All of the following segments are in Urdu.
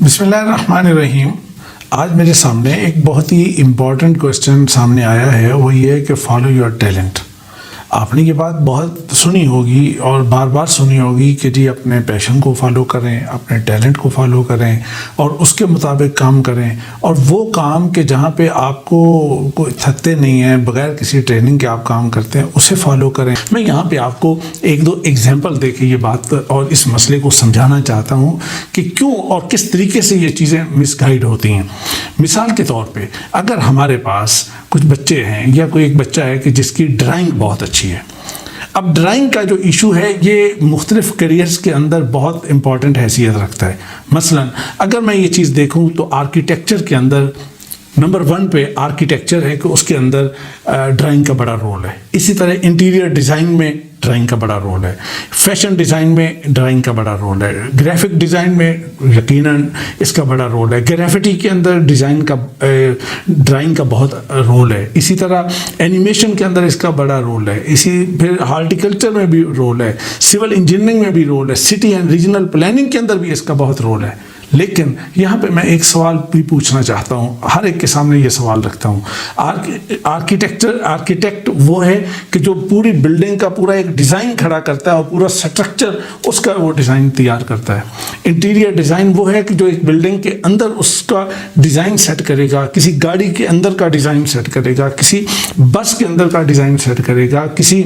بسم اللہ الرحمن الرحیم. آج میرے سامنے ایک بہت ہی امپورٹنٹ کویسچن سامنے آیا ہے. وہ یہ ہے کہ فالو یور ٹیلنٹ. آپ نے یہ بات بہت سنی ہوگی اور بار بار سنی ہوگی کہ جی اپنے پیشن کو فالو کریں، اپنے ٹیلنٹ کو فالو کریں اور اس کے مطابق کام کریں، اور وہ کام کہ جہاں پہ آپ کو کوئی تھکتے نہیں ہیں، بغیر کسی ٹریننگ کے آپ کام کرتے ہیں، اسے فالو کریں. میں یہاں پہ آپ کو ایک دو ایگزامپل دے کے یہ بات اور اس مسئلے کو سمجھانا چاہتا ہوں کہ کیوں اور کس طریقے سے یہ چیزیں مس گائیڈ ہوتی ہیں. مثال کے طور پہ اگر ہمارے پاس کچھ بچے ہیں یا کوئی ایک بچہ ہے کہ جس کی ڈرائنگ بہت اچھی ہے. اب ڈرائنگ کا جو ایشو ہے یہ مختلف کیریئرز کے اندر بہت امپورٹنٹ حیثیت رکھتا ہے. مثلا اگر میں یہ چیز دیکھوں تو آرکیٹیکچر کے اندر نمبر 1 پہ آرکیٹیکچر ہے کہ اس کے اندر ڈرائنگ کا بڑا رول ہے. اسی طرح انٹیریئر ڈیزائن میں ڈرائنگ کا بڑا رول ہے، فیشن ڈیزائن میں ڈرائنگ کا بڑا رول ہے، گرافک ڈیزائن میں یقیناً اس کا بڑا رول ہے، گرافٹی کے اندر ڈرائنگ کا بہت رول ہے. اسی طرح اینیمیشن کے اندر اس کا بڑا رول ہے. پھر ہارٹیکلچر میں بھی رول ہے، سول انجینئرنگ میں بھی رول ہے، سٹی اینڈ ریجنل پلاننگ کے اندر بھی اس کا بہت رول ہے. لیکن یہاں پہ میں ایک سوال بھی پوچھنا چاہتا ہوں، ہر ایک کے سامنے یہ سوال رکھتا ہوں. آرکیٹیکٹ وہ ہے کہ جو پوری بلڈنگ کا پورا ایک ڈیزائن کھڑا کرتا ہے اور پورا سٹرکچر اس کا وہ ڈیزائن تیار کرتا ہے. انٹیریئر ڈیزائن وہ ہے کہ جو ایک بلڈنگ کے اندر اس کا ڈیزائن سیٹ کرے گا، کسی گاڑی کے اندر کا ڈیزائن سیٹ کرے گا، کسی بس کے اندر کا ڈیزائن سیٹ کرے گا، کسی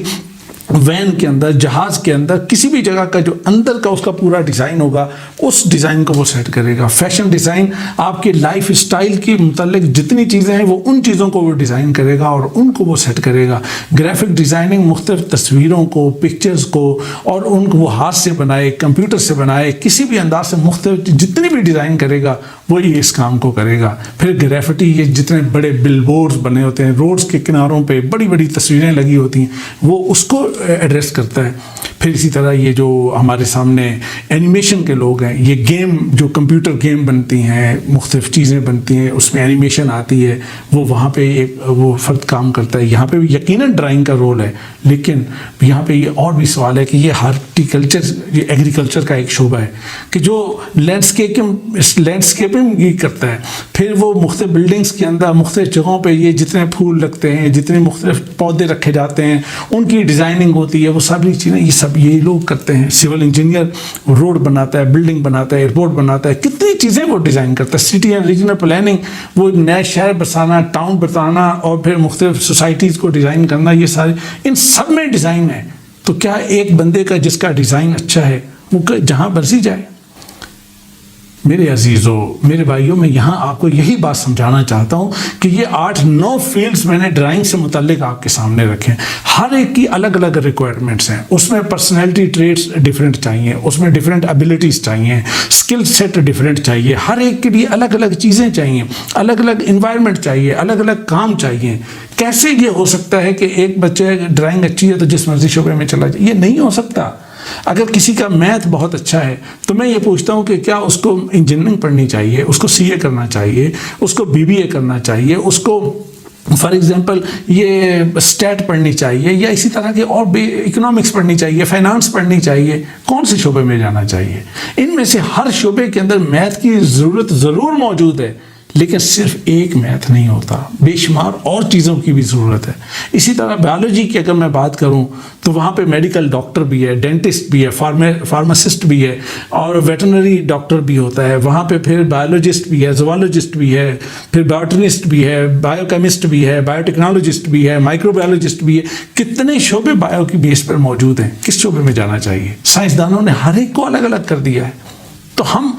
وین کے اندر، جہاز کے اندر، کسی بھی جگہ کا جو اندر کا اس کا پورا ڈیزائن ہوگا اس ڈیزائن کو وہ سیٹ کرے گا. فیشن ڈیزائن آپ کے لائف اسٹائل کے متعلق جتنی چیزیں ہیں وہ ان چیزوں کو وہ ڈیزائن کرے گا اور ان کو وہ سیٹ کرے گا. گرافک ڈیزائننگ مختلف تصویروں کو، پکچرز کو، اور ان کو وہ ہاتھ سے بنائے، کمپیوٹر سے بنائے، کسی بھی انداز سے مختلف جتنی بھی ڈیزائن کرے گا وہی اس کام کو کرے گا. پھر گرافٹی، یہ جتنے بڑے بل بورڈز بنے ہوتے ہیں، روڈز کے کناروں پہ بڑی بڑی تصویریں لگی ہوتی ہیں، وہ اس کو ایڈریس کرتا ہے. پھر اسی طرح یہ جو ہمارے سامنے اینیمیشن کے لوگ ہیں، یہ گیم جو کمپیوٹر گیم بنتی ہیں، مختلف چیزیں بنتی ہیں، اس میں اینیمیشن آتی ہے، وہ وہاں پہ ایک وہ فرد کام کرتا ہے. یہاں پہ بھی یقیناً ڈرائنگ کا رول ہے، لیکن یہاں پہ یہ اور بھی سوال ہے کہ یہ ہارٹیکلچر، یہ ایگریکلچر کا ایک شعبہ ہے کہ جو لینڈسکیپنگ یہ کرتا ہے. پھر وہ مختلف بلڈنگز کے اندر مختلف جگہوں پہ یہ جتنے پھول لگتے ہیں، جتنے مختلف پودے رکھے جاتے ہیں، ان کی ڈیزائننگ ہوتی ہے، وہ ساری چیزیں یہ سب یہی لوگ کرتے ہیں. سول انجینئر روڈ بناتا ہے، بلڈنگ بناتا ہے، ایئرپورٹ بناتا ہے، کتنی چیزیں وہ ڈیزائن کرتا ہے. سٹی اینڈ ریجنل پلاننگ، وہ نئے شہر بسانا، ٹاؤن بتانا، اور پھر مختلف سوسائٹیز کو ڈیزائن کرنا، یہ سارے ان سب میں ڈیزائن ہے. تو کیا ایک بندے کا جس کا ڈیزائن اچھا ہے وہ جہاں مرضی جائے؟ میرے عزیزوں، میرے بھائیوں، میں یہاں آپ کو یہی بات سمجھانا چاہتا ہوں کہ یہ 8-9 فیلڈز میں نے ڈرائنگ سے متعلق آپ کے سامنے رکھے ہیں. ہر ایک کی الگ الگ ریکوائرمنٹس ہیں. اس میں پرسنالٹی ٹریٹس ڈیفرنٹ چاہیے، اس میں ڈیفرنٹ ایبلٹیز چاہیے، اسکل سیٹ ڈیفرنٹ چاہیے. ہر ایک کے لیے الگ الگ چیزیں چاہیے، الگ الگ انوائرمنٹ چاہیے، الگ الگ کام چاہیے. کیسے یہ ہو سکتا ہے کہ ایک بچے ڈرائنگ اچھی ہے تو جس مرضی شعبے میں چلا جائے؟ یہ نہیں ہو سکتا. اگر کسی کا میتھ بہت اچھا ہے تو میں یہ پوچھتا ہوں کہ کیا اس کو انجینئرنگ پڑھنی چاہیے، اس کو CA کرنا چاہیے، اس کو BBA کرنا چاہیے، اس کو فار ایگزامپل یہ اسٹیٹ پڑھنی چاہیے، یا اسی طرح کے اور بھی اکنامکس پڑھنی چاہیے، فائنانس پڑھنی چاہیے؟ کون سے شعبے میں جانا چاہیے؟ ان میں سے ہر شعبے کے اندر میتھ کی ضرورت ضرور موجود ہے، لیکن صرف ایک میتھ نہیں ہوتا، بے شمار اور چیزوں کی بھی ضرورت ہے. اسی طرح بایولوجی کی اگر میں بات کروں تو وہاں پہ میڈیکل ڈاکٹر بھی ہے، ڈینٹسٹ بھی ہے، فارماسسٹ بھی ہے، اور ویٹرنری ڈاکٹر بھی ہوتا ہے. وہاں پہ پھر بایولوجسٹ بھی ہے، زوالوجسٹ بھی ہے، پھر باٹنسٹ بھی ہے، بایو کیمسٹ بھی ہے، بایو ٹیکنالوجسٹ بھی ہے، مائکرو بایولوجسٹ بھی ہے. کتنے شعبے بایو کی بیس پر موجود ہیں. کس شعبے میں جانا چاہیے؟ سائنسدانوں نے ہر ایک کو الگ الگ کر دیا ہے. تو ہم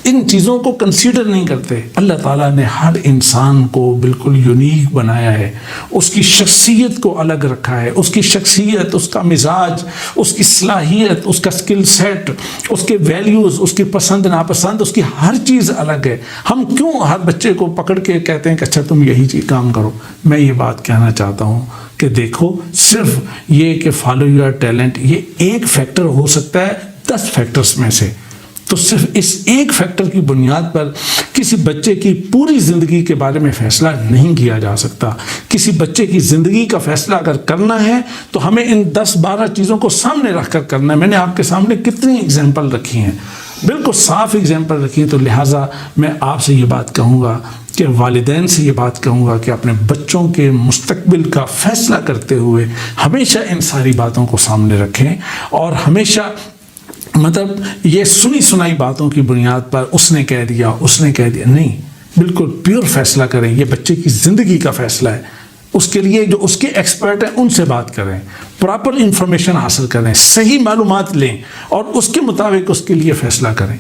ان چیزوں کو کنسیڈر نہیں کرتے. اللہ تعالیٰ نے ہر انسان کو بالکل یونیک بنایا ہے، اس کی شخصیت کو الگ رکھا ہے. اس کی شخصیت، اس کا مزاج، اس کی صلاحیت، اس کا سکل سیٹ، اس کے ویلیوز، اس کی پسند ناپسند، اس کی ہر چیز الگ ہے. ہم کیوں ہر بچے کو پکڑ کے کہتے ہیں کہ اچھا تم یہی چیز کام کرو؟ میں یہ بات کہنا چاہتا ہوں کہ دیکھو، صرف یہ کہ فالو یور ٹیلنٹ یہ ایک فیکٹر ہو سکتا ہے 10 فیکٹرز میں سے. تو صرف اس ایک فیکٹر کی بنیاد پر کسی بچے کی پوری زندگی کے بارے میں فیصلہ نہیں کیا جا سکتا. کسی بچے کی زندگی کا فیصلہ اگر کرنا ہے تو ہمیں ان 10-12 چیزوں کو سامنے رکھ کر کرنا ہے. میں نے آپ کے سامنے کتنی اگزامپل رکھی ہیں. بالکل صاف اگزامپل رکھی. تو لہٰذا میں آپ سے یہ بات کہوں گا کہ والدین سے یہ بات کہوں گا کہ اپنے بچوں کے مستقبل کا فیصلہ کرتے ہوئے ہمیشہ ان ساری باتوں کو سامنے رکھیں, اور ہمیشہ مطلب یہ سنی سنائی باتوں کی بنیاد پر اس نے کہہ دیا نہیں, بالکل پیور فیصلہ کریں. یہ بچے کی زندگی کا فیصلہ ہے. اس کے لیے جو اس کے ایکسپرٹ ہیں ان سے بات کریں, پراپر انفارمیشن حاصل کریں, صحیح معلومات لیں اور اس کے مطابق اس کے لیے فیصلہ کریں.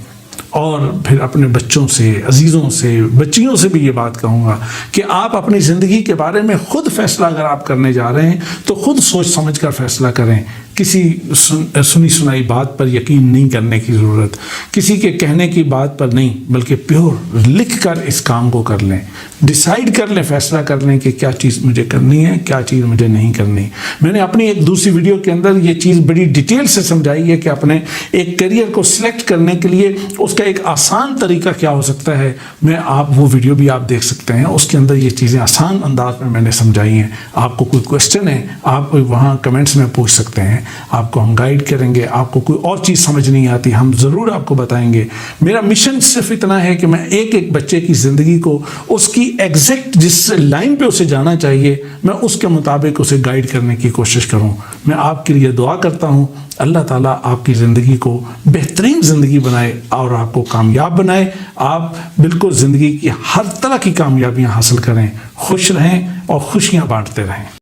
اور پھر اپنے بچوں سے, عزیزوں سے, بچیوں سے بھی یہ بات کہوں گا کہ آپ اپنی زندگی کے بارے میں خود فیصلہ اگر آپ کرنے جا رہے ہیں تو خود سوچ سمجھ کر فیصلہ کریں. کسی سنی سنائی بات پر یقین نہیں کرنے کی ضرورت, کسی کے کہنے کی بات پر نہیں, بلکہ پیور لکھ کر اس کام کو کر لیں. ڈیسائیڈ کر لیں, فیصلہ کر لیں کہ کیا چیز مجھے کرنی ہے, کیا چیز مجھے نہیں کرنی. میں نے اپنی ایک دوسری ویڈیو کے اندر یہ چیز بڑی ڈیٹیل سے سمجھائی ہے کہ اپنے ایک کیریئر کو سلیکٹ کرنے کے لیے اس کا ایک آسان طریقہ کیا ہو سکتا ہے. وہ ویڈیو بھی آپ دیکھ سکتے ہیں, اس کے اندر یہ چیزیں آسان انداز میں نے سمجھائی ہیں. آپ کو کوئی کویسچن ہے آپ وہاں کمنٹس میں پوچھ سکتے ہیں, آپ کو ہم گائیڈ کریں گے. آپ کو کوئی اور چیز سمجھ نہیں آتی ہم ضرور آپ کو بتائیں گے. میرا مشن صرف اتنا ہے کہ میں ایک بچے کی زندگی کو اس کی ایگزیکٹ جس لائن پہ اسے جانا چاہیے میں اس کے مطابق اسے گائیڈ کرنے کی کوشش کروں. میں آپ کے لیے دعا کرتا ہوں, اللہ تعالیٰ آپ کی زندگی کو بہترین زندگی بنائے اور آپ کو کامیاب بنائے. آپ بالکل زندگی کی ہر طرح کی کامیابیاں حاصل کریں, خوش رہیں اور خوشیاں بانٹتے رہیں.